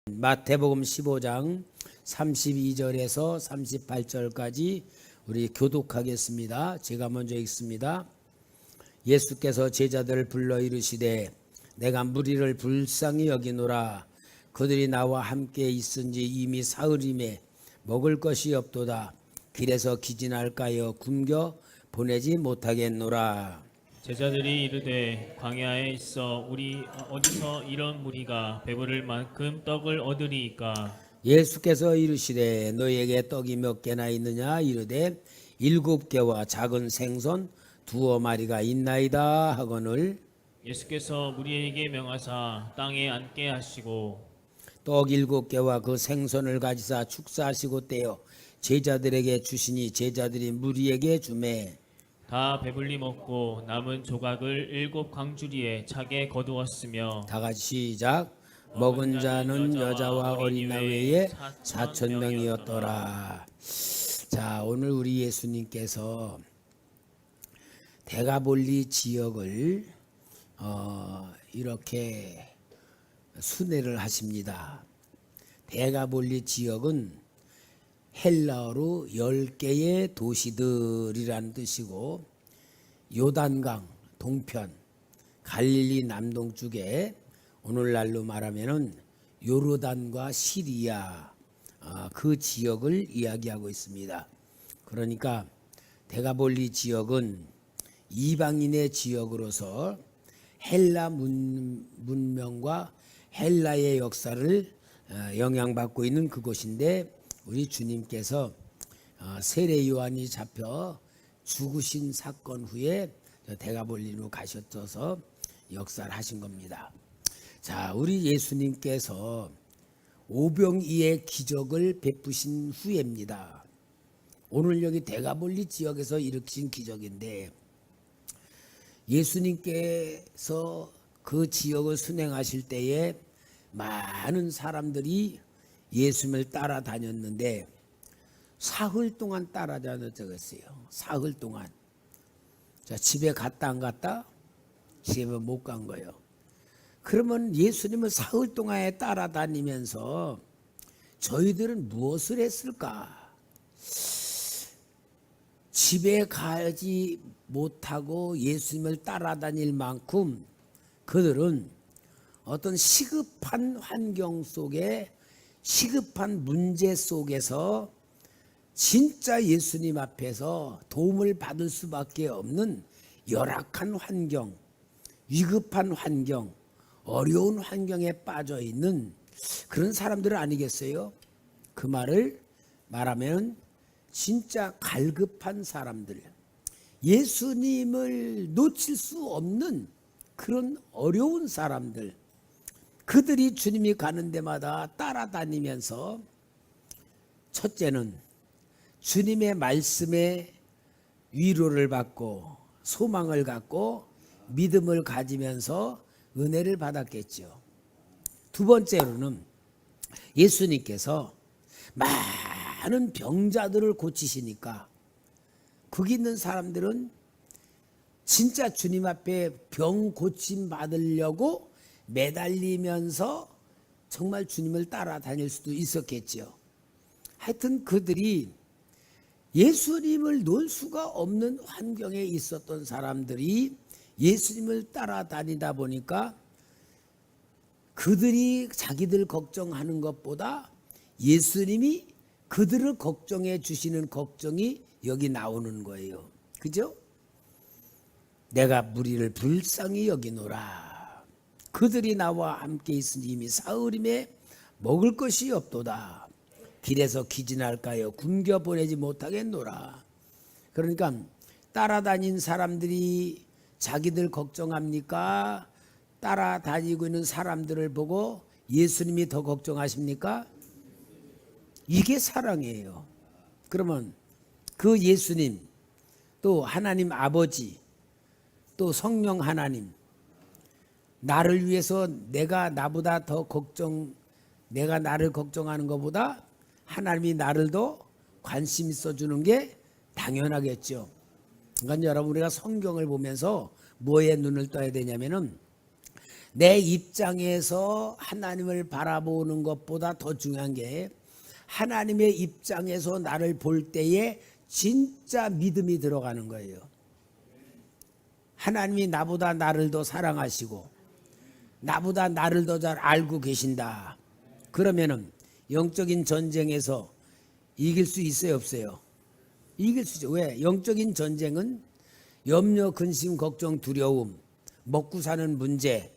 마태복음 15장 32절에서 38절까지 우리 교독하겠습니다. 제가 먼저 읽습니다. 예수께서 제자들을 불러 이르시되 내가 무리를 불쌍히 여기노라. 그들이 나와 함께 있은지 이미 사흘임에 먹을 것이 없도다. 길에서 기진할까여 굶겨 보내지 못하겠노라. 제자들이 이르되 광야에 있어 우리 어디서 이런 무리가 배부를 만큼 떡을 얻으리이까. 예수께서 이르시되 너희에게 떡이 몇 개나 있느냐 이르되 7개와 작은 생선 2마리가 있나이다 하거늘. 예수께서 무리에게 명하사 땅에 앉게 하시고 떡 7개와 그 생선을 가지사 축사하시고 떼어 제자들에게 주시니 제자들이 무리에게 주매 다 배불리 먹고 남은 조각을 7 광주리에 차게 거두었으며. 다 같이 시작. 먹은 자는 여자와 어린아 외에 4,000명이었더라. 자, 오늘 우리 예수님께서 대가볼리 지역을 이렇게 순회를 하십니다. 대가볼리 지역은 헬라어로 10개의 도시들이라는 뜻이고 요단강 동편 갈릴리 남동쪽에 오늘날로 말하면은 요르단과 시리아 그 지역을 이야기하고 있습니다. 그러니까 대가볼리 지역은 이방인의 지역으로서 헬라 문명과 헬라의 역사를 영향받고 있는 그곳인데 우리 주님께서 세례 요한이 잡혀 죽으신 사건 후에 대가볼리로 가셔서 역사를 하신 겁니다. 자, 우리 예수님께서 오병이의 기적을 베푸신 후에입니다. 오늘 여기 대가볼리 지역에서 일으킨 기적인데 예수님께서 그 지역을 순행하실 때에 많은 사람들이 예수님을 따라다녔는데 사흘 동안 따라다녔다고 했어요. 사흘 동안. 자, 집에 갔다 안 갔다? 집에 못 간 거예요. 그러면 예수님은 사흘 동안에 따라다니면서 저희들은 무엇을 했을까? 집에 가지 못하고 예수님을 따라다닐 만큼 그들은 어떤 시급한 환경 속에 시급한 문제 속에서 진짜 예수님 앞에서 도움을 받을 수밖에 없는 열악한 환경, 위급한 환경, 어려운 환경에 빠져 있는 그런 사람들 아니겠어요? 그 말을 말하면 진짜 갈급한 사람들, 예수님을 놓칠 수 없는 그런 어려운 사람들, 그들이 주님이 가는 데마다 따라다니면서 첫째는 주님의 말씀에 위로를 받고 소망을 갖고 믿음을 가지면서 은혜를 받았겠죠. 두 번째로는 예수님께서 많은 병자들을 고치시니까 거기 있는 사람들은 진짜 주님 앞에 병 고침 받으려고 매달리면서 정말 주님을 따라다닐 수도 있었겠죠. 하여튼 그들이 예수님을 놓을 수가 없는 환경에 있었던 사람들이 예수님을 따라다니다 보니까 그들이 자기들 걱정하는 것보다 예수님이 그들을 걱정해 주시는 걱정이 여기 나오는 거예요. 그죠? 내가 무리를 불쌍히 여기노라. 그들이 나와 함께 있으니 이미 사흘임에 먹을 것이 없도다. 길에서 기진할까요? 굶겨 보내지 못하겠노라. 그러니까 따라다닌 사람들이 자기들 걱정합니까? 따라다니고 있는 사람들을 보고 예수님이 더 걱정하십니까? 이게 사랑이에요. 그러면 그 예수님, 또 하나님 아버지, 또 성령 하나님, 나를 위해서 내가 나보다 더 내가 나를 걱정하는 것보다 하나님이 나를 더 관심 있어 주는 게 당연하겠죠. 그러니까 여러분 우리가 성경을 보면서 뭐에 눈을 떠야 되냐면은 내 입장에서 하나님을 바라보는 것보다 더 중요한 게 하나님의 입장에서 나를 볼 때에 진짜 믿음이 들어가는 거예요. 하나님이 나보다 나를 더 사랑하시고 나보다 나를 더 잘 알고 계신다. 그러면은 영적인 전쟁에서 이길 수 있어요, 없어요? 이길 수 있죠. 왜? 영적인 전쟁은 염려, 근심, 걱정, 두려움, 먹고 사는 문제,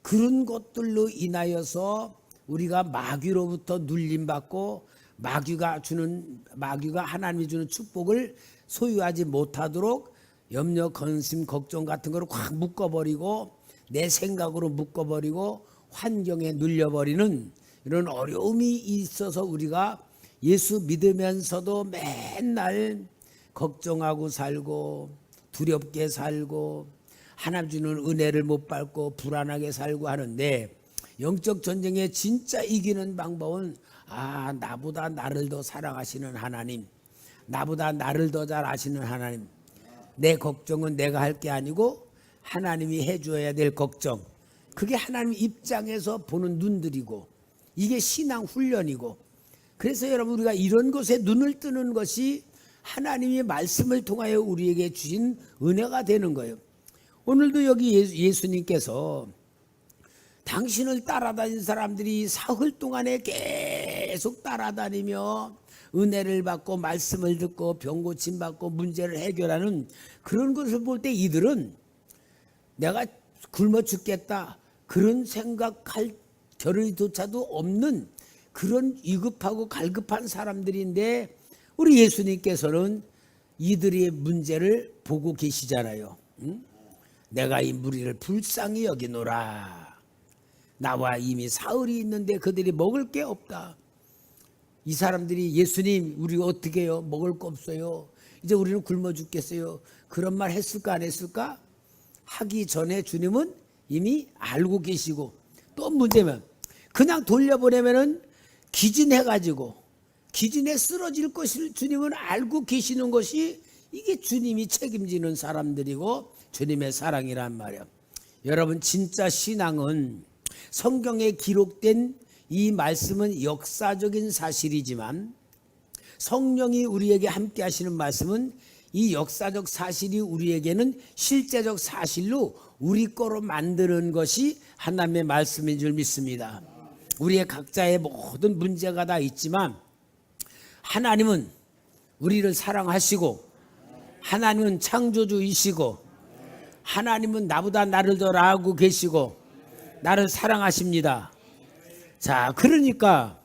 그런 것들로 인하여서 우리가 마귀로부터 눌림받고 마귀가 하나님이 주는 축복을 소유하지 못하도록 염려, 근심, 걱정 같은 거를 확 묶어버리고 내 생각으로 묶어버리고 환경에 눌려버리는 이런 어려움이 있어서 우리가 예수 믿으면서도 맨날 걱정하고 살고 두렵게 살고 하나님 주는 은혜를 못 받고 불안하게 살고 하는데, 영적 전쟁에 진짜 이기는 방법은 나보다 나를 더 사랑하시는 하나님, 나보다 나를 더 잘 아시는 하나님, 내 걱정은 내가 할 게 아니고 하나님이 해줘야 될 걱정, 그게 하나님 입장에서 보는 눈들이고 이게 신앙 훈련이고, 그래서 여러분 우리가 이런 것에 눈을 뜨는 것이 하나님의 말씀을 통하여 우리에게 주신 은혜가 되는 거예요. 오늘도 여기 예수님께서 당신을 따라다닌 사람들이 사흘 동안에 계속 따라다니며 은혜를 받고 말씀을 듣고 병 고침 받고 문제를 해결하는 그런 것을 볼 때 이들은 내가 굶어 죽겠다 그런 생각할 겨를조차도 없는 그런 위급하고 갈급한 사람들인데, 우리 예수님께서는 이들의 문제를 보고 계시잖아요. 내가 이 무리를 불쌍히 여기노라. 나와 이미 사흘이 있는데 그들이 먹을 게 없다. 이 사람들이 예수님 우리 어떻게 해요? 먹을 거 없어요. 이제 우리는 굶어 죽겠어요. 그런 말 했을까 안 했을까? 하기 전에 주님은 이미 알고 계시고, 또 문제면 그냥 돌려보내면은 기진해가지고 기진에 쓰러질 것을 주님은 알고 계시는 것이 이게 주님이 책임지는 사람들이고 주님의 사랑이란 말이에요. 여러분 진짜 신앙은 성경에 기록된 이 말씀은 역사적인 사실이지만 성령이 우리에게 함께 하시는 말씀은 이 역사적 사실이 우리에게는 실제적 사실로 우리 거로 만드는 것이 하나님의 말씀인 줄 믿습니다. 우리의 각자의 모든 문제가 다 있지만 하나님은 우리를 사랑하시고 하나님은 창조주이시고 하나님은 나보다 나를 더 알고 계시고 나를 사랑하십니다. 자, 그러니까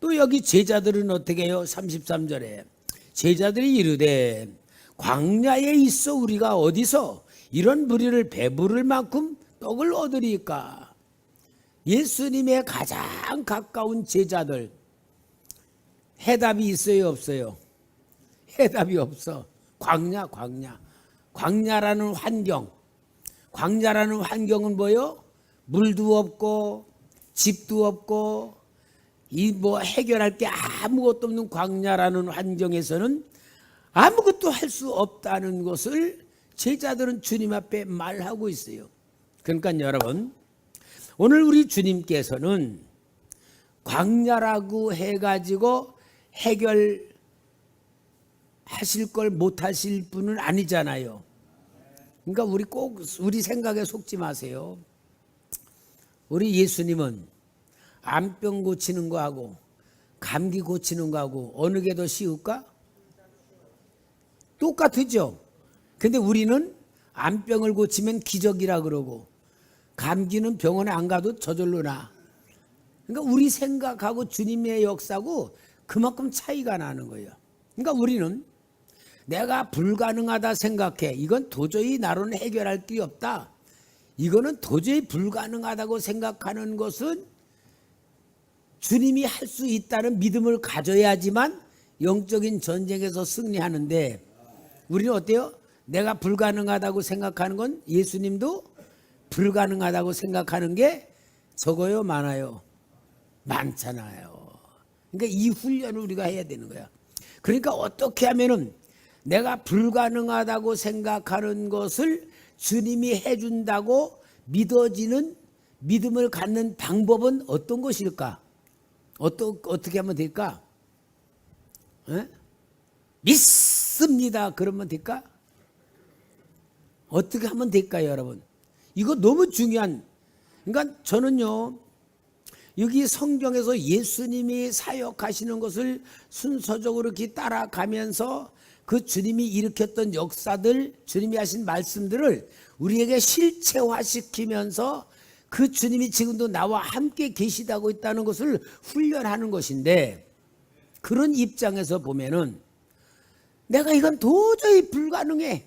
또 여기 제자들은 어떻게 해요? 33절에 제자들이 이르되 광야에 있어 우리가 어디서 이런 무리를 배부를 만큼 떡을 얻으리까? 예수님의 가장 가까운 제자들, 해답이 있어요 없어요? 해답이 없어. 광야라는 환경, 광야라는 환경은 뭐요? 물도 없고 집도 없고 이 뭐 해결할 게 아무것도 없는 광야라는 환경에서는 아무것도 할 수 없다는 것을 제자들은 주님 앞에 말하고 있어요. 그러니까 여러분 오늘 우리 주님께서는 광야라고 해가지고 해결하실 걸 못하실 분은 아니잖아요. 그러니까 우리 꼭 우리 생각에 속지 마세요. 우리 예수님은 암병 고치는 거하고 감기 고치는 거하고 어느 게 더 쉬울까? 똑같죠. 근데 우리는 암병을 고치면 기적이라 그러고 감기는 병원에 안 가도 저절로 나. 그러니까 우리 생각하고 주님의 역사고 그만큼 차이가 나는 거예요. 그러니까 우리는 내가 불가능하다 생각해. 이건 도저히 나로는 해결할 길이 없다. 이거는 도저히 불가능하다고 생각하는 것은 주님이 할 수 있다는 믿음을 가져야지만 영적인 전쟁에서 승리하는데, 우리는 어때요? 내가 불가능하다고 생각하는 건 예수님도 불가능하다고 생각하는 게 적어요 많아요? 많잖아요. 그러니까 이 훈련을 우리가 해야 되는 거야. 그러니까 어떻게 하면은 내가 불가능하다고 생각하는 것을 주님이 해준다고 믿어지는 믿음을 갖는 방법은 어떤 것일까? 어떻게 하면 될까? 에? 믿습니다. 그러면 될까? 어떻게 하면 될까요, 여러분? 이거 너무 중요한. 그러니까 저는요, 여기 성경에서 예수님이 사역하시는 것을 순서적으로 이렇게 따라가면서 그 주님이 일으켰던 역사들, 주님이 하신 말씀들을 우리에게 실체화시키면서 그 주님이 지금도 나와 함께 계시다고 있다는 것을 훈련하는 것인데, 그런 입장에서 보면은 내가 이건 도저히 불가능해.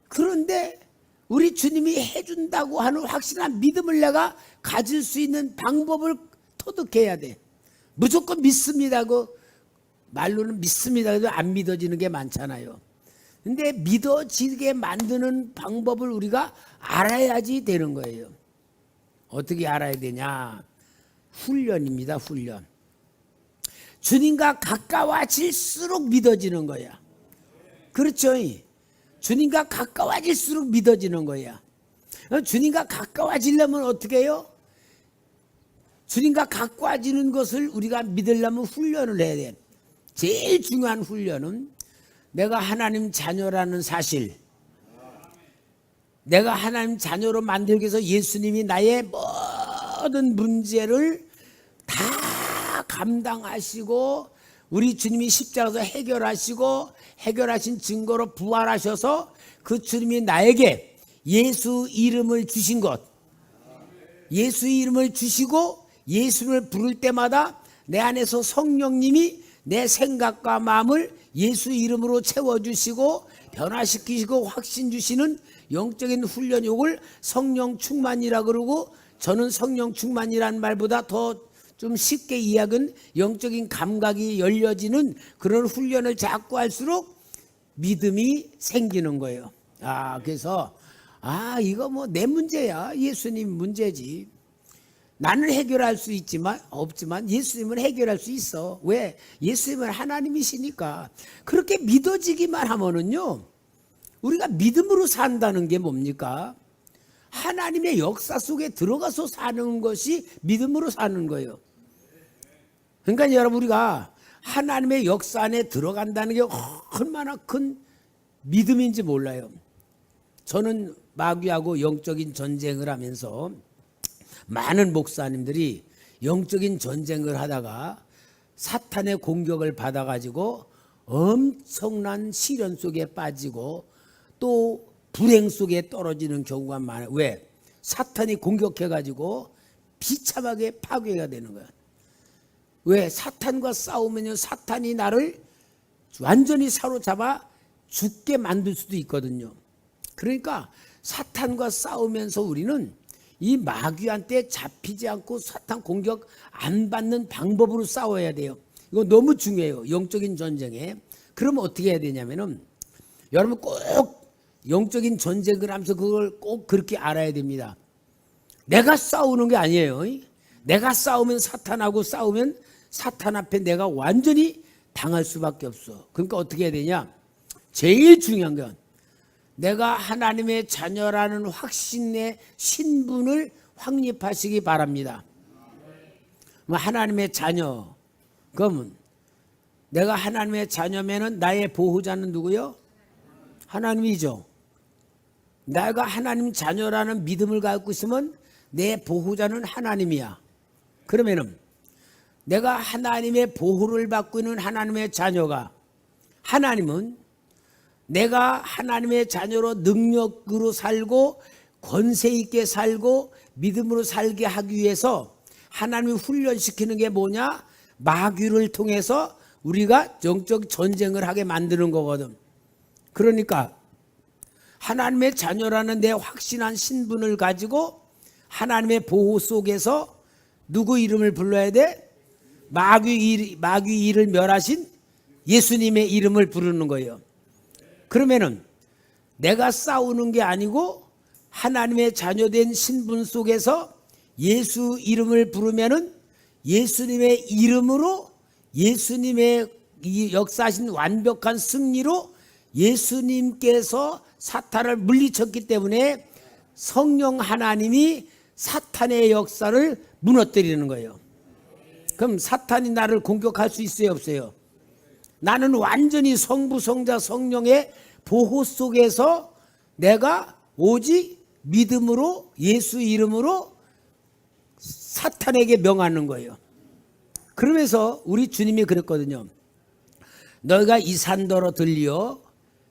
그런데 우리 주님이 해준다고 하는 확실한 믿음을 내가 가질 수 있는 방법을 터득해야 돼. 무조건 믿습니다고 말로는 믿습니다 해도 안 믿어지는 게 많잖아요. 근데 믿어지게 만드는 방법을 우리가 알아야지 되는 거예요. 어떻게 알아야 되냐? 훈련입니다. 훈련. 주님과 가까워질수록 믿어지는 거야. 그렇죠? 주님과 가까워질수록 믿어지는 거야. 주님과 가까워지려면 어떻게 해요? 주님과 가까워지는 것을 우리가 믿으려면 훈련을 해야 돼. 제일 중요한 훈련은 내가 하나님 자녀라는 사실, 내가 하나님 자녀로 만들기 위해서 예수님이 나의 모든 문제를 다 감당하시고 우리 주님이 십자가에서 해결하신 증거로 부활하셔서 그 주님이 나에게 예수 이름을 주신 것, 예수 이름을 주시고 예수를 부를 때마다 내 안에서 성령님이 내 생각과 마음을 예수 이름으로 채워주시고 변화시키시고 확신 주시는 영적인 훈련, 이걸 성령 충만이라 그러고, 저는 성령 충만이라는 말보다 더 좀 쉽게 이야기는 영적인 감각이 열려지는 그런 훈련을 자꾸 할수록 믿음이 생기는 거예요. 그래서 이거 뭐 내 문제야. 예수님 문제지. 나는 해결할 수 없지만 예수님은 해결할 수 있어. 왜? 예수님은 하나님이시니까. 그렇게 믿어지기만 하면은요, 우리가 믿음으로 산다는 게 뭡니까? 하나님의 역사 속에 들어가서 사는 것이 믿음으로 사는 거예요. 그러니까 여러분, 우리가 하나님의 역사 안에 들어간다는 게 얼마나 큰 믿음인지 몰라요. 저는 마귀하고 영적인 전쟁을 하면서 많은 목사님들이 영적인 전쟁을 하다가 사탄의 공격을 받아가지고 엄청난 시련 속에 빠지고 또 불행 속에 떨어지는 경우가 많아요. 왜? 사탄이 공격해가지고 비참하게 파괴가 되는 거야. 왜? 사탄과 싸우면요, 사탄이 나를 완전히 사로잡아 죽게 만들 수도 있거든요. 그러니까 사탄과 싸우면서 우리는 이 마귀한테 잡히지 않고 사탄 공격 안 받는 방법으로 싸워야 돼요. 이거 너무 중요해요, 영적인 전쟁에. 그러면 어떻게 해야 되냐면은, 여러분 꼭 영적인 전쟁을 하면서 그걸 꼭 그렇게 알아야 됩니다. 내가 싸우는 게 아니에요. 내가 싸우면, 사탄하고 싸우면 사탄 앞에 내가 완전히 당할 수밖에 없어. 그러니까 어떻게 해야 되냐? 제일 중요한 건 내가 하나님의 자녀라는 확신의 신분을 확립하시기 바랍니다. 하나님의 자녀, 그러면 내가 하나님의 자녀면은 나의 보호자는 누구요? 하나님이죠. 내가 하나님 자녀라는 믿음을 갖고 있으면 내 보호자는 하나님이야. 그러면은 내가 하나님의 보호를 받고 있는 하나님의 자녀가, 하나님은 내가 하나님의 자녀로 능력으로 살고 권세 있게 살고 믿음으로 살게 하기 위해서 하나님이 훈련시키는 게 뭐냐? 마귀를 통해서 우리가 영적 전쟁을 하게 만드는 거거든. 그러니까 하나님의 자녀라는 내 확신한 신분을 가지고 하나님의 보호 속에서 누구 이름을 불러야 돼? 마귀 일을 멸하신 예수님의 이름을 부르는 거예요. 그러면은 내가 싸우는 게 아니고 하나님의 자녀된 신분 속에서 예수 이름을 부르면은 예수님의 이름으로, 예수님의 이 역사하신 완벽한 승리로 예수님께서 사탄을 물리쳤기 때문에 성령 하나님이 사탄의 역사를 무너뜨리는 거예요. 그럼 사탄이 나를 공격할 수 있어요, 없어요? 나는 완전히 성부, 성자, 성령의 보호 속에서 내가 오직 믿음으로 예수 이름으로 사탄에게 명하는 거예요. 그러면서 우리 주님이 그랬거든요. 너희가 이 산더러 들리어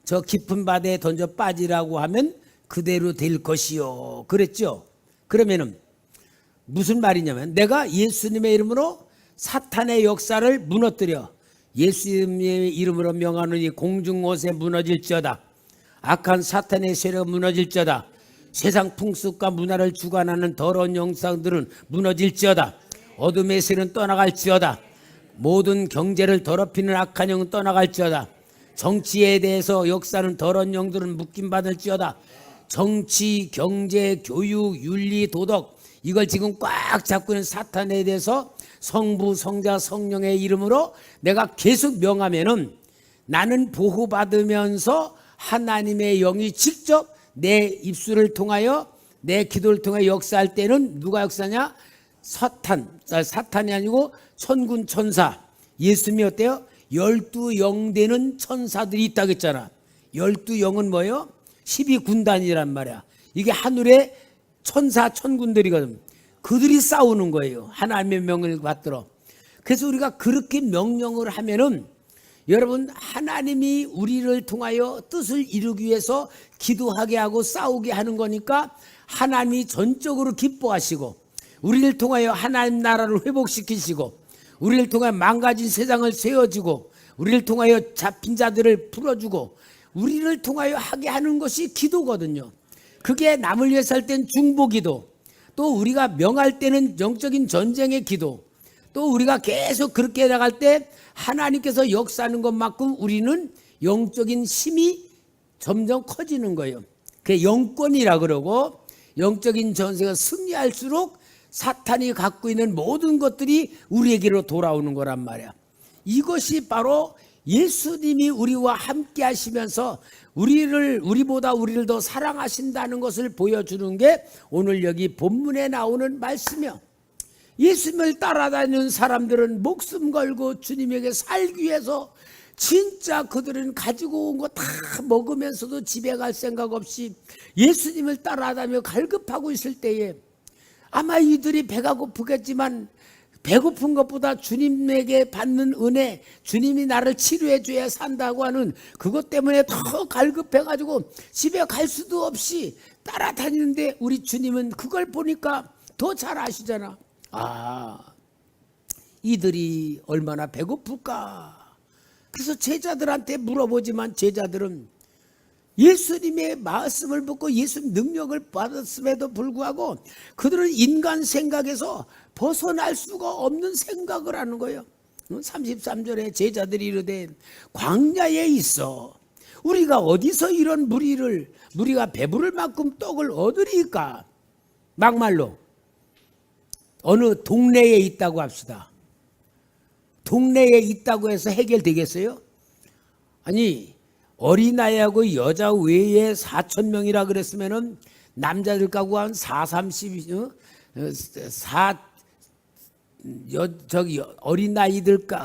저 깊은 바다에 던져 빠지라고 하면 그대로 될 것이요. 그랬죠. 그러면은 무슨 말이냐면 내가 예수님의 이름으로 사탄의 역사를 무너뜨려 예수님의 이름으로 명하노니 공중옷에 무너질지어다. 악한 사탄의 세력은 무너질지어다. 세상 풍습과 문화를 주관하는 더러운 영상들은 무너질지어다. 어둠의 세는 떠나갈지어다. 모든 경제를 더럽히는 악한 영은 떠나갈지어다. 정치에 대해서 역사는 더러운 영들은 묶임받을지어다. 정치, 경제, 교육, 윤리, 도덕 이걸 지금 꽉 잡고 있는 사탄에 대해서 성부, 성자, 성령의 이름으로 내가 계속 명하면은 나는 보호받으면서 하나님의 영이 직접 내 입술을 통하여 내 기도를 통해 역사할 때는 누가 역사냐? 사탄이 아니고 천군 천사. 예수님이 어때요? 12영 되는 천사들이 있다고 했잖아. 12영은 뭐예요? 12군단이란 말이야. 이게 하늘의 천사 천군들이거든. 그들이 싸우는 거예요. 하나님의 명을 받들어. 그래서 우리가 그렇게 명령을 하면은 여러분 하나님이 우리를 통하여 뜻을 이루기 위해서 기도하게 하고 싸우게 하는 거니까 하나님이 전적으로 기뻐하시고 우리를 통하여 하나님 나라를 회복시키시고 우리를 통하여 망가진 세상을 세워주고 우리를 통하여 잡힌 자들을 풀어주고 우리를 통하여 하게 하는 것이 기도거든요. 그게 남을 위해서 할 땐 중보기도, 또 우리가 명할 때는 영적인 전쟁의 기도, 또 우리가 계속 그렇게 나갈 때 하나님께서 역사하는 것만큼 우리는 영적인 힘이 점점 커지는 거예요. 그게 영권이라 그러고 영적인 전쟁을 승리할수록 사탄이 갖고 있는 모든 것들이 우리에게로 돌아오는 거란 말이야. 이것이 바로 예수님이 우리와 함께 하시면서 우리보다 우리를 더 사랑하신다는 것을 보여주는 게 오늘 여기 본문에 나오는 말씀이요. 예수님을 따라다니는 사람들은 목숨 걸고 주님에게 살기 위해서 진짜 그들은 가지고 온 거 다 먹으면서도 집에 갈 생각 없이 예수님을 따라다니며 갈급하고 있을 때에 아마 이들이 배가 고프겠지만 배고픈 것보다 주님에게 받는 은혜, 주님이 나를 치료해 줘야 산다고 하는 그것 때문에 더 갈급해가지고 집에 갈 수도 없이 따라다니는데 우리 주님은 그걸 보니까 더 잘 아시잖아. 이들이 얼마나 배고플까. 그래서 제자들한테 물어보지만 제자들은 예수님의 말씀을 듣고 예수님 능력을 받았음에도 불구하고 그들은 인간 생각에서 벗어날 수가 없는 생각을 하는 거예요. 33절에 제자들이 이르되 광야에 있어 우리가 어디서 이런 무리가 배부를 만큼 떡을 얻으리까. 막말로 어느 동네에 있다고 합시다. 동네에 있다고 해서 해결되겠어요? 아니 어린아이하고 여자 외에 4,000명이라 그랬으면은 남자들 가고 한 4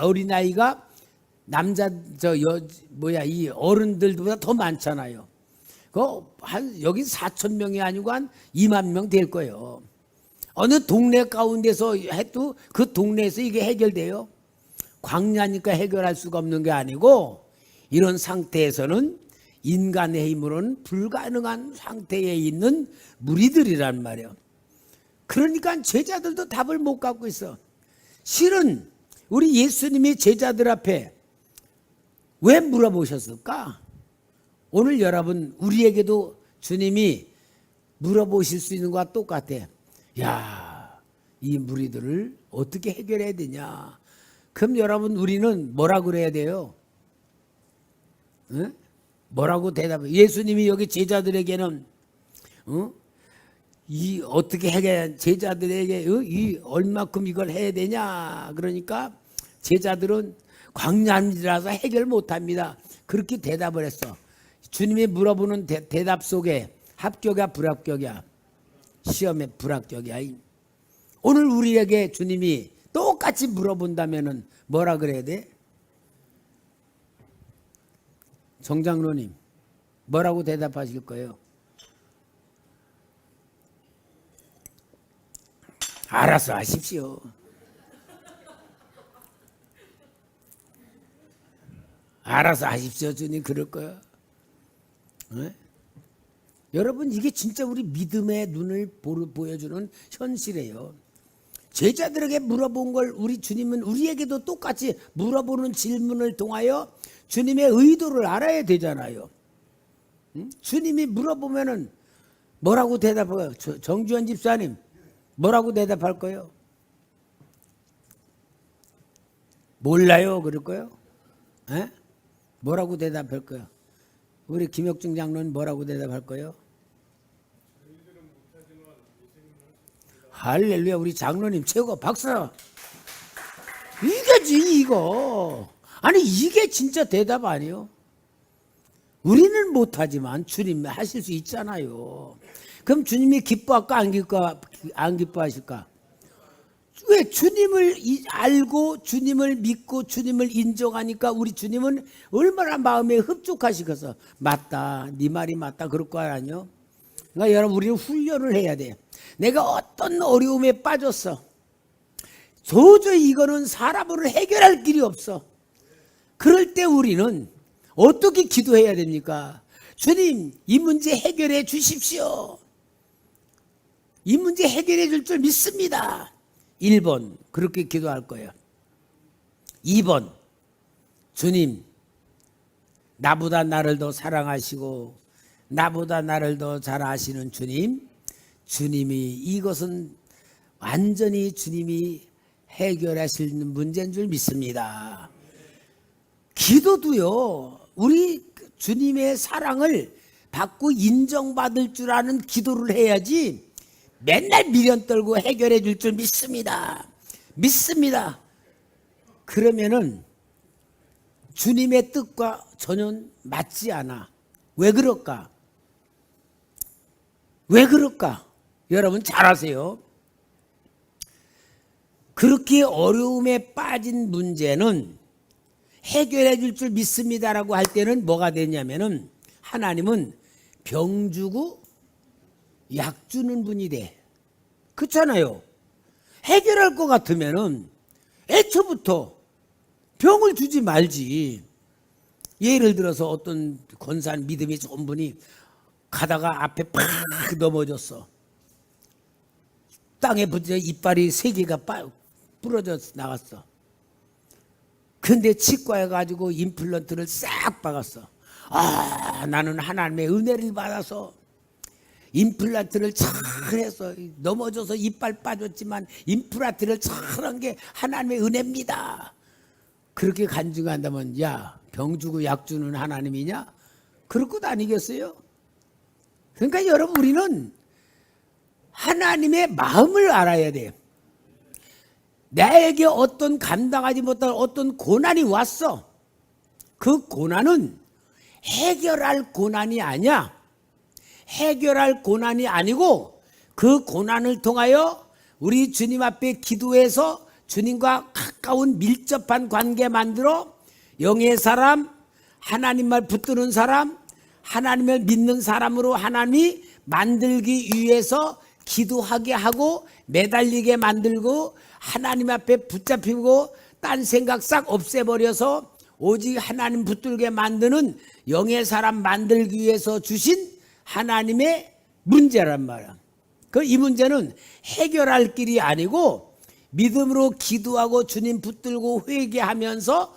어린아이가 남자 이 어른들보다 더 많잖아요. 여기 4,000명이 아니고 한 2만 명 될 거예요. 어느 동네 가운데서 해도 그 동네에서 이게 해결돼요? 광야니까 해결할 수가 없는 게 아니고 이런 상태에서는 인간의 힘으로는 불가능한 상태에 있는 무리들이란 말이에요. 그러니까 제자들도 답을 못 갖고 있어. 실은 우리 예수님이 제자들 앞에 왜 물어보셨을까? 오늘 여러분 우리에게도 주님이 물어보실 수 있는 것과 똑같아. 야, 이 무리들을 어떻게 해결해야 되냐? 그럼 여러분 우리는 뭐라 그래야 돼요? 응? 뭐라고 대답해? 예수님이 여기 제자들에게는 이 어떻게 해야 제자들에게 이 얼마큼 이걸 해야 되냐? 그러니까 제자들은 광야이라서 해결 못합니다. 그렇게 대답을 했어. 주님이 물어보는 대답 속에 합격이야 불합격이야? 시험에 불합격이야. 오늘 우리에게 주님이 똑같이 물어본다면은 뭐라 그래야 돼? 정장로님 뭐라고 대답하실 거예요? 알아서 하십시오. 알아서 하십시오. 주님 그럴 거야. 네? 여러분 이게 진짜 우리 믿음의 눈을 보여주는 현실이에요. 제자들에게 물어본 걸 우리 주님은 우리에게도 똑같이 물어보는 질문을 통하여 주님의 의도를 알아야 되잖아요. 주님이 물어보면은 뭐라고 대답해요? 정주현 집사님 뭐라고 대답할 거예요? 몰라요 그럴 거예요? 에? 뭐라고 대답할 거예요? 우리 김혁중 장로는 뭐라고 대답할 거예요? 할렐루야. 우리 장로님 최고 박수. 이거지 이거. 아니 이게 진짜 대답 아니에요? 우리는 못하지만 주님 하실 수 있잖아요. 그럼 주님이 기뻐할까 안 기뻐하실까? 왜 주님을 알고 주님을 믿고 주님을 인정하니까 우리 주님은 얼마나 마음에 흡족하시겠어. 맞다 네 말이 맞다 그럴 거 아니요? 그러니까 여러분 우리는 훈련을 해야 돼. 내가 어떤 어려움에 빠졌어. 도저히 이거는 사람으로 해결할 길이 없어. 그럴 때 우리는 어떻게 기도해야 됩니까? 주님 이 문제 해결해 주십시오. 이 문제 해결해 줄 줄 믿습니다. 1번 그렇게 기도할 거예요. 2번 주님 나보다 나를 더 사랑하시고 나보다 나를 더 잘 아시는 주님이 이것은 완전히 주님이 해결하실 문제인 줄 믿습니다. 기도도요 우리 주님의 사랑을 받고 인정받을 줄 아는 기도를 해야지 맨날 미련 떨고 해결해 줄 줄 믿습니다. 그러면은 주님의 뜻과 전혀 맞지 않아. 왜 그럴까? 여러분 잘 아세요. 그렇게 어려움에 빠진 문제는 해결해 줄 줄 믿습니다라고 할 때는 뭐가 되냐면은 하나님은 병 주고 약 주는 분이 돼. 그렇잖아요. 해결할 것 같으면은 애초부터 병을 주지 말지. 예를 들어서 어떤 권사한 믿음이 좋은 분이 가다가 앞에 팍 넘어졌어. 땅에 부딪혀 이빨이 3개가 부러져 나갔어. 근데 치과에 가지고 임플란트를 싹 박았어. 아, 나는 하나님의 은혜를 받아서 임플란트를 잘해서 넘어져서 이빨 빠졌지만 임플란트를 잘한 게 하나님의 은혜입니다. 그렇게 간증한다면 야, 병 주고 약 주는 하나님이냐? 그럴 것 아니겠어요? 그러니까 여러분 우리는 하나님의 마음을 알아야 돼요. 나에게 어떤 감당하지 못할 어떤 고난이 왔어. 그 고난은 해결할 고난이 아니야. 해결할 고난이 아니고 그 고난을 통하여 우리 주님 앞에 기도해서 주님과 가까운 밀접한 관계 만들어 영의 사람, 하나님 말 붙드는 사람, 하나님을 믿는 사람으로 하나님이 만들기 위해서 기도하게 하고 매달리게 만들고 하나님 앞에 붙잡히고 딴 생각 싹 없애버려서 오직 하나님 붙들게 만드는 영의 사람 만들기 위해서 주신 하나님의 문제란 말이야. 이 문제는 해결할 길이 아니고 믿음으로 기도하고 주님 붙들고 회개하면서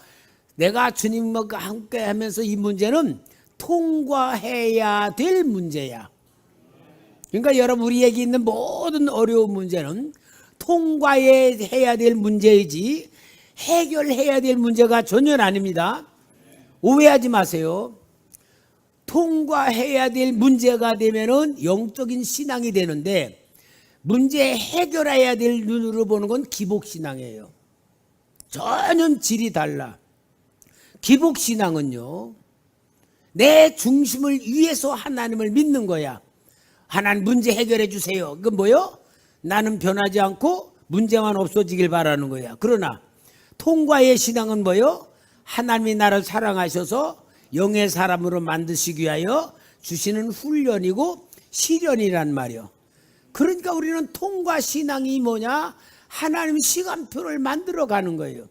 내가 주님과 함께 하면서 이 문제는 통과해야 될 문제야. 그러니까 여러분 우리에게 있는 모든 어려운 문제는 통과해야 될 문제이지 해결해야 될 문제가 전혀 아닙니다. 오해하지 마세요. 통과해야 될 문제가 되면은 영적인 신앙이 되는데 문제 해결해야 될 눈으로 보는 건 기복신앙이에요. 전혀 질이 달라. 기복신앙은요 내 중심을 위해서 하나님을 믿는 거야. 하나님 문제 해결해 주세요. 그건 뭐요? 나는 변하지 않고 문제만 없어지길 바라는 거야. 그러나 통과의 신앙은 뭐요? 하나님이 나를 사랑하셔서 영의 사람으로 만드시기 위하여 주시는 훈련이고 시련이란 말이요. 그러니까 우리는 통과 신앙이 뭐냐? 하나님 시간표를 만들어 가는 거예요.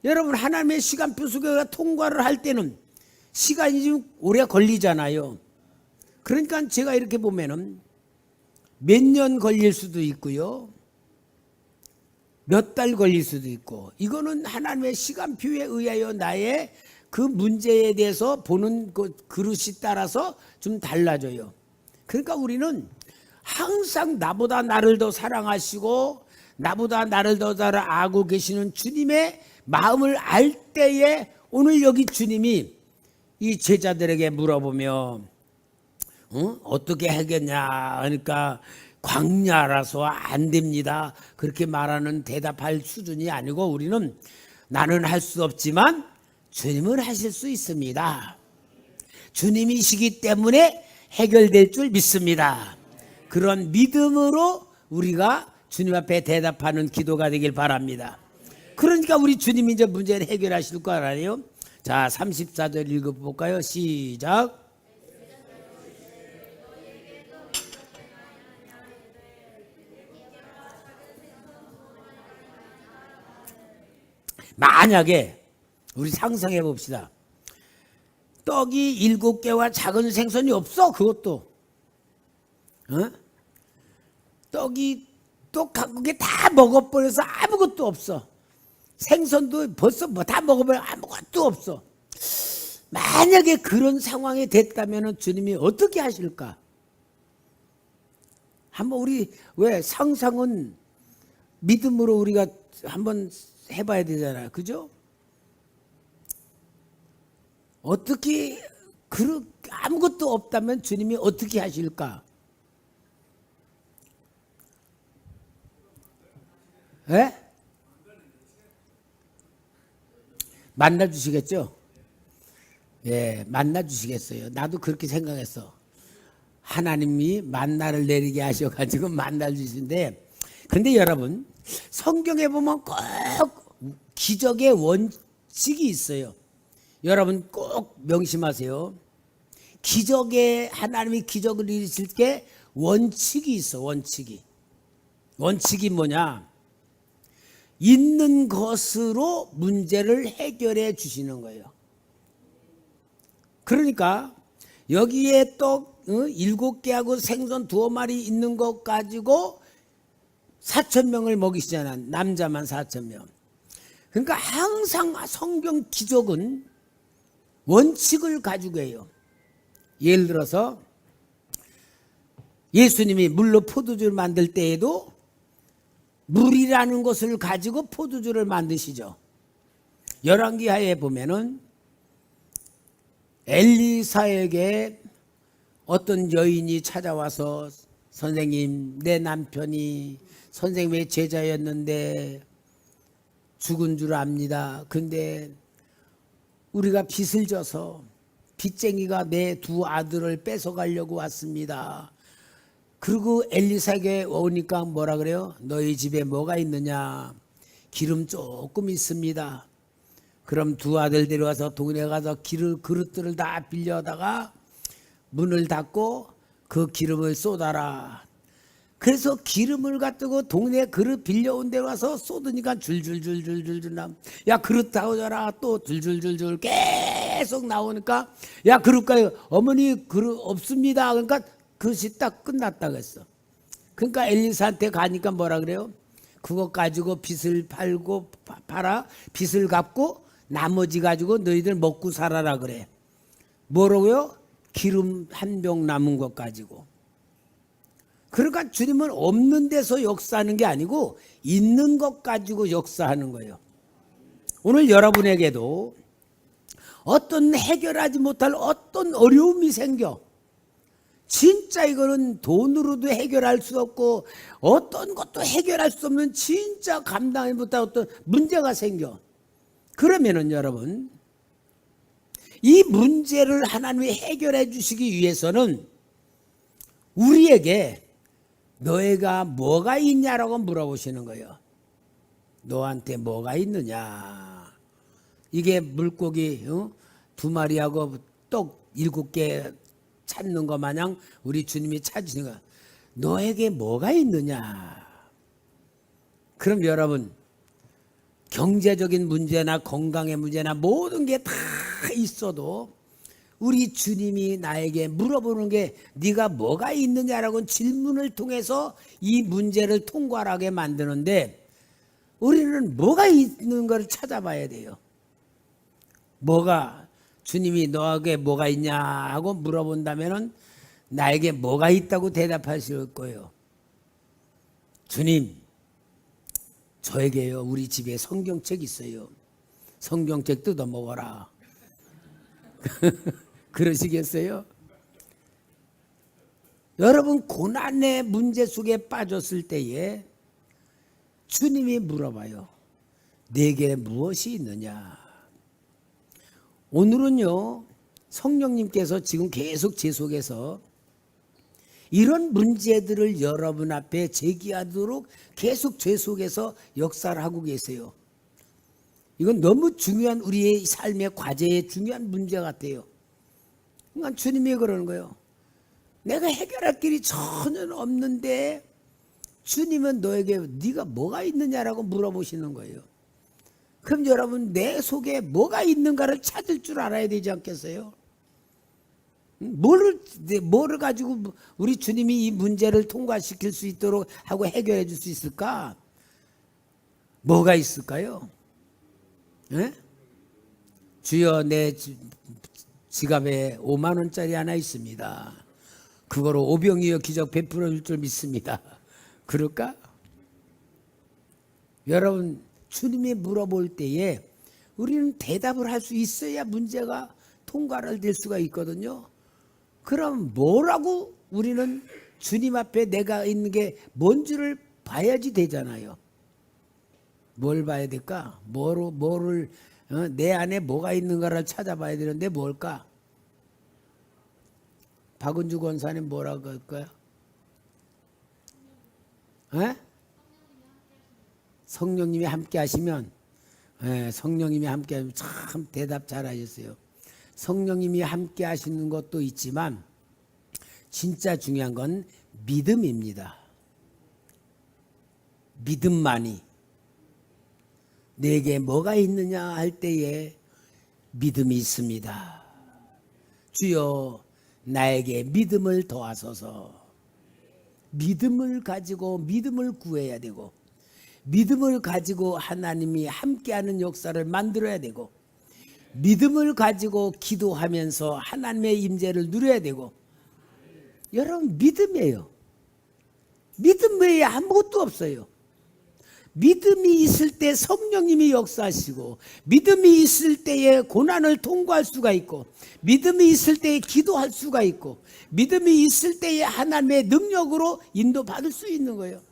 여러분, 하나님의 시간표 속에 통과를 할 때는 시간이 좀 오래 걸리잖아요. 그러니까 제가 이렇게 보면은 몇 년 걸릴 수도 있고요, 몇 달 걸릴 수도 있고, 이거는 하나님의 시간표에 의하여 나의 그 문제에 대해서 보는 그 그릇이 따라서 좀 달라져요. 그러니까 우리는 항상 나보다 나를 더 사랑하시고 나보다 나를 더 잘 알고 계시는 주님의 마음을 알 때에 오늘 여기 주님이 이 제자들에게 물어보며 어떻게 하겠냐 하니까 광야라서 안 됩니다 그렇게 말하는 대답할 수준이 아니고, 우리는 나는 할 수 없지만 주님은 하실 수 있습니다. 주님이시기 때문에 해결될 줄 믿습니다. 그런 믿음으로 우리가 주님 앞에 대답하는 기도가 되길 바랍니다. 그러니까 우리 주님이 이제 문제를 해결하실 거 아니에요? 자, 34절 읽어볼까요? 시작. 만약에 우리 상상해 봅시다. 떡이 7개와 작은 생선이 없어. 그것도 떡이 또 각국에 다 먹어버려서 아무것도 없어. 생선도 벌써 뭐 다 먹어버려 아무것도 없어. 만약에 그런 상황이 됐다면 주님이 어떻게 하실까? 한번 우리 왜 상상은 믿음으로 우리가 한번 해봐야 되잖아요. 그죠? 어떻게 아무것도 없다면 주님이 어떻게 하실까? 예? 만나 주시겠죠? 예, 만나 주시겠어요. 나도 그렇게 생각했어. 하나님이 만나를 내리게 하셔가지고 만나 주시는데, 근데 여러분, 성경에 보면 꼭 기적의 원칙이 있어요. 여러분 꼭 명심하세요. 하나님이 기적을 일으킬 때 원칙이 있어. 원칙이 뭐냐? 있는 것으로 문제를 해결해 주시는 거예요. 그러니까 여기에 떡 7개하고 생선 2마리 있는 것 가지고 4,000명을 먹이시잖아. 남자만 4,000명. 그러니까 항상 성경 기적은 원칙을 가지고 해요. 예를 들어서 예수님이 물로 포도주를 만들 때에도 물이라는 것을 가지고 포도주를 만드시죠. 열왕기하에 보면은 엘리사에게 어떤 여인이 찾아와서 선생님, 내 남편이 선생님의 제자였는데 죽은 줄 압니다. 근데 우리가 빚을 져서 빚쟁이가 내 2 아들을 뺏어가려고 왔습니다. 그리고 엘리사에게 오니까 뭐라 그래요? 너희 집에 뭐가 있느냐? 기름 조금 있습니다. 그럼 2 아들 데려와서 동네 가서 그릇들을 다 빌려다가 문을 닫고 그 기름을 쏟아라. 그래서 기름을 갖다가 동네 그릇 빌려온 데 와서 쏟으니까 줄줄줄줄줄줄 나. 야, 그릇 다 오잖아. 또 줄줄줄줄 계속 나오니까, 야, 그릇가요. 어머니 그릇 없습니다. 그러니까 그릇이 딱 끝났다 그랬어. 그러니까 엘리사한테 가니까 뭐라 그래요? 그거 가지고 빚을 팔아 빚을 갚고 나머지 가지고 너희들 먹고 살아라 그래. 뭐라고요? 기름 1병 남은 것 가지고. 그러니까 주님은 없는 데서 역사하는 게 아니고 있는 것 가지고 역사하는 거예요. 오늘 여러분에게도 어떤 해결하지 못할 어떤 어려움이 생겨. 진짜 이거는 돈으로도 해결할 수 없고 어떤 것도 해결할 수 없는 진짜 감당이 못한 어떤 문제가 생겨. 그러면은 여러분, 이 문제를 하나님이 해결해 주시기 위해서는 우리에게 너희가 뭐가 있냐라고 물어보시는 거예요. 너한테 뭐가 있느냐. 이게 물고기 2마리하고 떡 7개 찾는 것 마냥 우리 주님이 찾으시는 거야. 너에게 뭐가 있느냐. 그럼 여러분, 경제적인 문제나 건강의 문제나 모든 게 다 있어도 우리 주님이 나에게 물어보는 게 네가 뭐가 있느냐라고 질문을 통해서 이 문제를 통과하게 만드는데, 우리는 뭐가 있는 걸 찾아봐야 돼요. 뭐가, 주님이 너에게 뭐가 있냐 하고 물어본다면 나에게 뭐가 있다고 대답하실 거예요. 주님, 저에게요, 우리 집에 성경책 있어요. 성경책 뜯어 먹어라. 그러시겠어요? 여러분, 고난의 문제 속에 빠졌을 때에 주님이 물어봐요. 내게 무엇이 있느냐? 오늘은요, 성령님께서 지금 계속 제 속에서 이런 문제들을 여러분 앞에 제기하도록 계속 제 속에서 역사를 하고 계세요. 이건 너무 중요한 우리의 삶의 과제의 중요한 문제 같아요. 그러니까 주님이 그러는 거예요. 내가 해결할 길이 전혀 없는데 주님은 너에게 네가 뭐가 있느냐라고 물어보시는 거예요. 그럼 여러분, 내 속에 뭐가 있는가를 찾을 줄 알아야 되지 않겠어요? 뭐를 가지고 우리 주님이 이 문제를 통과시킬 수 있도록 하고 해결해 줄 수 있을까? 뭐가 있을까요? 에? 주여, 내 지갑에 5만 원짜리 하나 있습니다. 그거로 오병이어 기적 베풀어 줄 줄 믿습니다. 그럴까? 여러분, 주님이 물어볼 때에 우리는 대답을 할 수 있어야 문제가 통과를 될 수가 있거든요. 그럼 뭐라고 우리는 주님 앞에 내가 있는 게 뭔지를 봐야지 되잖아요. 뭘 봐야 될까? 뭐를 내 안에 뭐가 있는가를 찾아봐야 되는데 뭘까? 박은주 권사님 뭐라고 할까요? 성령님이 함께 하시면, 성령님이 함께 하시면 참 대답 잘하셨어요. 성령님이 함께 하시는 것도 있지만 진짜 중요한 건 믿음입니다. 믿음만이. 내게 뭐가 있느냐 할 때에 믿음이 있습니다. 주여, 나에게 믿음을 더하소서. 믿음을 가지고 믿음을 구해야 되고, 믿음을 가지고 하나님이 함께하는 역사를 만들어야 되고, 믿음을 가지고 기도하면서 하나님의 임재를 누려야 되고. 여러분, 믿음이에요. 믿음 외에 아무것도 없어요. 믿음이 있을 때 성령님이 역사하시고, 믿음이 있을 때에 고난을 통과할 수가 있고, 믿음이 있을 때에 기도할 수가 있고, 믿음이 있을 때에 하나님의 능력으로 인도받을 수 있는 거예요.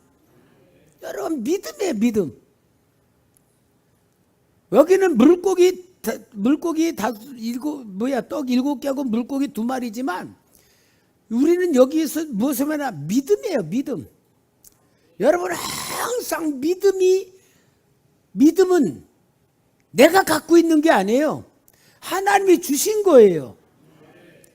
여러분, 믿음이에요, 믿음. 여기는 물고기 떡 7개하고 물고기 2마리지만 우리는 여기에서 무엇을 말하나? 믿음이에요, 믿음. 여러분, 항상 믿음은 내가 갖고 있는 게 아니에요. 하나님이 주신 거예요.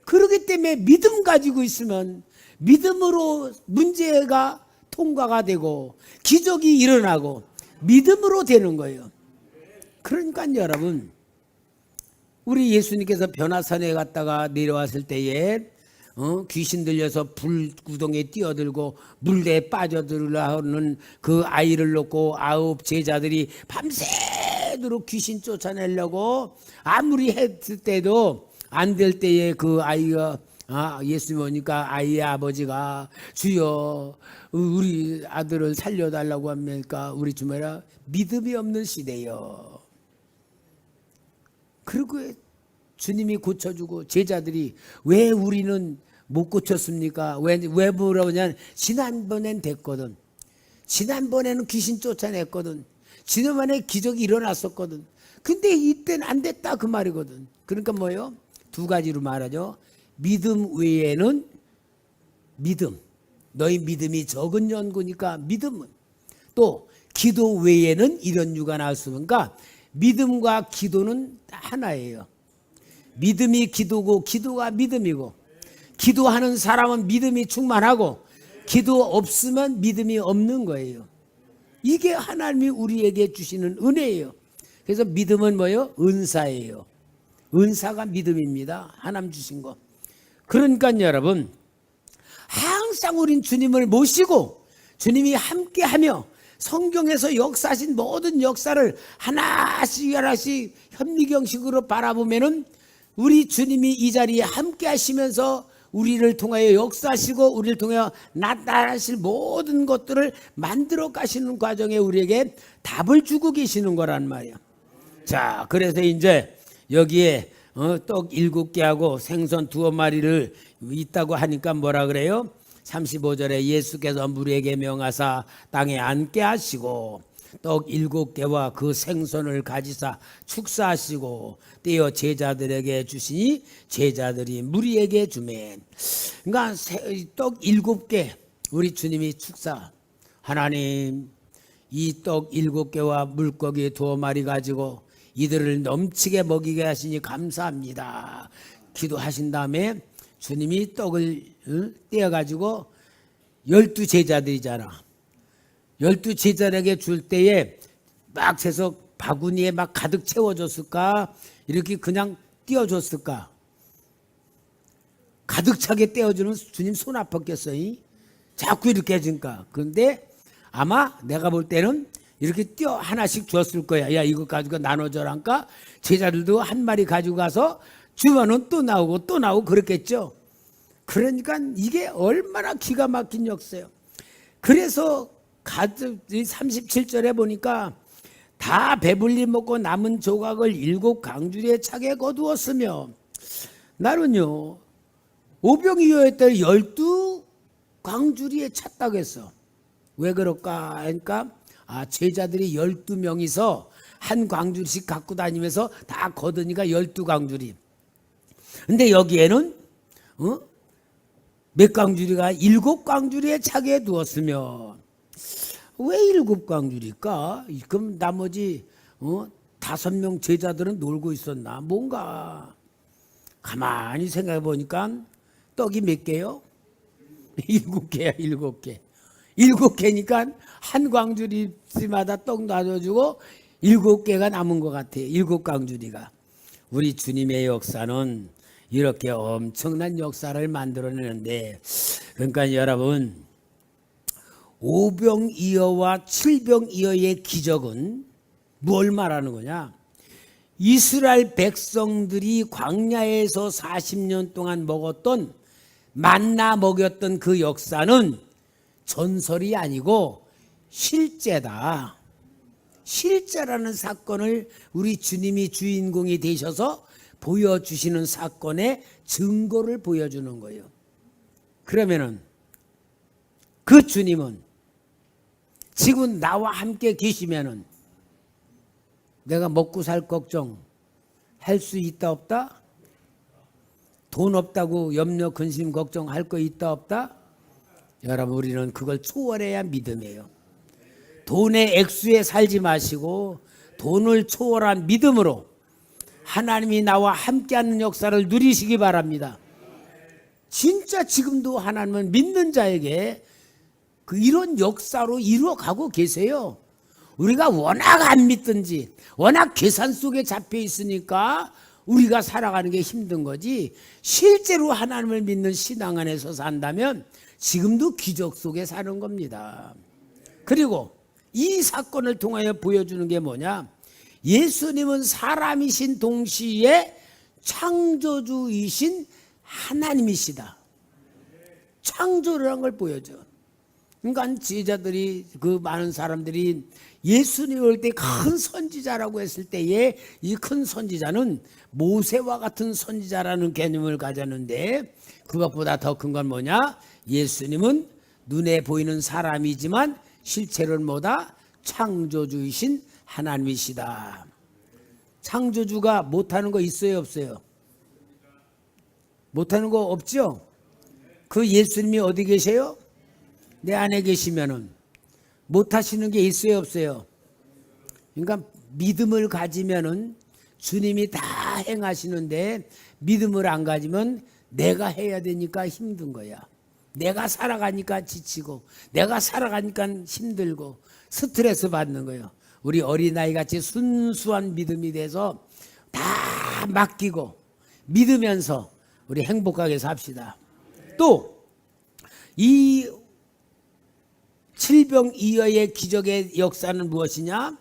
그렇기 때문에 믿음 가지고 있으면 믿음으로 문제가 통과가 되고 기적이 일어나고 믿음으로 되는 거예요. 그러니까 여러분, 우리 예수님께서 변화산에 갔다가 내려왔을 때에 귀신 들려서 불구덩이에 뛰어들고 물대에 빠져들으려는 그 아이를 놓고 9 제자들이 밤새도록 귀신 쫓아내려고 아무리 했을 때도 안 될 때에 그 아이가 예수님 오니까 아이의 아버지가 주여 우리 아들을 살려달라고 합니까? 우리 주말에 믿음이 없는 시대요. 그리고 주님이 고쳐주고 제자들이 왜 우리는 못 고쳤습니까? 왜 물어보냐면 지난번엔 됐거든. 지난번에는 귀신 쫓아냈거든. 지난번에 기적이 일어났었거든. 근데 이때는 안 됐다 그 말이거든. 그러니까 뭐예요? 2가지로 말하죠. 믿음 외에는 믿음. 너희 믿음이 적은 연고니까 믿음은. 또 기도 외에는 이런 유가 나올 수 없으니까 믿음과 기도는 하나예요. 믿음이 기도고 기도가 믿음이고, 기도하는 사람은 믿음이 충만하고 기도 없으면 믿음이 없는 거예요. 이게 하나님이 우리에게 주시는 은혜예요. 그래서 믿음은 뭐예요? 은사예요. 은사가 믿음입니다. 하나님 주신 거. 그러니까 여러분, 항상 우린 주님을 모시고 주님이 함께하며 성경에서 역사하신 모든 역사를 하나씩 하나씩 현미경식으로 바라보면은 우리 주님이 이 자리에 함께하시면서 우리를 통하여 역사하시고 우리를 통하여 나타나실 모든 것들을 만들어 가시는 과정에 우리에게 답을 주고 계시는 거란 말이야. 자, 그래서 이제 여기에 떡 7개하고 생선 2마리를 있다고 하니까 뭐라 그래요? 35절에 예수께서 무리에게 명하사 땅에 앉게 하시고 떡 7개와 그 생선을 가지사 축사하시고 떼어 제자들에게 주시니 제자들이 무리에게 주매. 그러니까 떡 7개 우리 주님이 축사. 하나님, 이 떡 7개와 물고기 2마리 가지고 이들을 넘치게 먹이게 하시니 감사합니다. 기도하신 다음에 주님이 떡을 떼어가지고 12제자들이잖아. 12제자에게 줄 때에 막 해서 바구니에 막 가득 채워줬을까? 이렇게 그냥 띄워줬을까? 가득 차게 떼어주는 주님 손 아팠겠어요? 자꾸 이렇게 해주니까. 그런데 아마 내가 볼 때는 이렇게 띄어 하나씩 줬을 거야. 야, 이거 가지고 나눠줘라니까 제자들도 한 마리 가지고 가서 주면은 또 나오고 또 나오고 그렇겠죠. 그러니까 이게 얼마나 기가 막힌 역사예요. 그래서 37절에 보니까 다 배불리 먹고 남은 조각을 7강주리에 차게 거두었으며, 나는요 오병이어였던 12강주리에 찼다고 했어. 왜 그럴까 하니까 제자들이 12명이서 한 광주리씩 갖고 다니면서 다 거두니까 12강주리. 근데 여기에는 몇 강주리가 7강주리에 차게 두었으며, 왜 7강주리일까? 그럼 나머지 5명 제자들은 놀고 있었나? 뭔가 가만히 생각해 보니까 떡이 몇 개요? 7개야. 7개. 7개니까 한 광주리마다 떡 놔줘주고 7개가 남은 것 같아요. 7강주리가. 우리 주님의 역사는 이렇게 엄청난 역사를 만들어내는데, 그러니까 여러분, 오병이어와 칠병이어의 기적은 뭘 말하는 거냐? 이스라엘 백성들이 광야에서 40년 동안 먹었던 만나 먹였던 그 역사는 전설이 아니고 실제다. 실제라는 사건을 우리 주님이 주인공이 되셔서 보여주시는 사건의 증거를 보여주는 거예요. 그러면은 그 주님은 지금 나와 함께 계시면은 내가 먹고 살 걱정 할 수 있다 없다? 돈 없다고 염려 근심 걱정할 거 있다 없다? 여러분, 우리는 그걸 초월해야 믿음이에요. 돈의 액수에 살지 마시고 돈을 초월한 믿음으로 하나님이 나와 함께하는 역사를 누리시기 바랍니다. 진짜 지금도 하나님은 믿는 자에게 이런 역사로 이루어가고 계세요. 우리가 워낙 안 믿든지 워낙 계산 속에 잡혀 있으니까 우리가 살아가는 게 힘든 거지, 실제로 하나님을 믿는 신앙 안에서 산다면 지금도 기적 속에 사는 겁니다. 그리고 이 사건을 통하여 보여주는 게 뭐냐? 예수님은 사람이신 동시에 창조주이신 하나님이시다. 창조라는 걸 보여줘. 그러니까 제자들이, 그 많은 사람들이 예수님 올 때 큰 선지자라고 했을 때에 이 큰 선지자는 모세와 같은 선지자라는 개념을 가졌는데, 그것보다 더 큰 건 뭐냐? 예수님은 눈에 보이는 사람이지만 실제로는 뭐다? 창조주이신 하나님이시다. 창조주가 못하는 거 있어요 없어요? 못하는 거 없죠? 그 예수님이 어디 계세요? 내 안에 계시면은 못하시는 게 있어요, 없어요? 그러니까 믿음을 가지면은 주님이 다 행하시는데 믿음을 안 가지면 내가 해야 되니까 힘든 거야. 내가 살아가니까 지치고 내가 살아가니까 힘들고 스트레스 받는 거예요. 우리 어린아이 같이 순수한 믿음이 돼서 다 맡기고 믿으면서 우리 행복하게 삽시다. 또 이 칠병이어의 기적의 역사는 무엇이냐?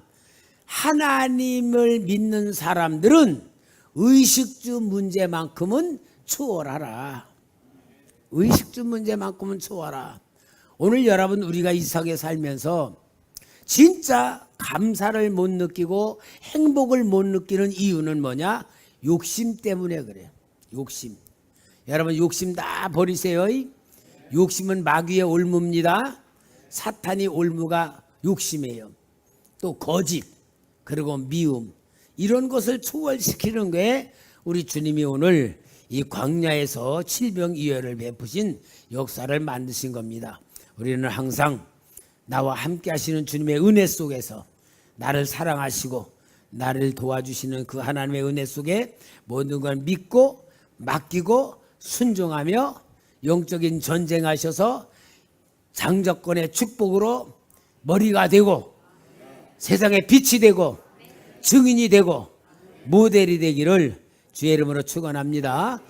하나님을 믿는 사람들은 의식주 문제만큼은 추월하라. 의식주 문제만큼은 추월하라. 오늘 여러분 우리가 이 세상에 살면서 진짜 감사를 못 느끼고 행복을 못 느끼는 이유는 뭐냐? 욕심 때문에 그래요. 욕심. 여러분 욕심 다 버리세요. 욕심은 마귀의 올무입니다. 사탄이 올무가 욕심이에요. 또 거짓, 그리고 미움, 이런 것을 초월시키는 게 우리 주님이 오늘 이 광야에서 칠병이어를 베푸신 역사를 만드신 겁니다. 우리는 항상 나와 함께 하시는 주님의 은혜 속에서 나를 사랑하시고 나를 도와주시는 그 하나님의 은혜 속에 모든 걸 믿고 맡기고 순종하며 영적인 전쟁하셔서 장정권의 축복으로 머리가 되고 세상의 빛이 되고 증인이 되고 모델이 되기를 주의 이름으로 축원합니다.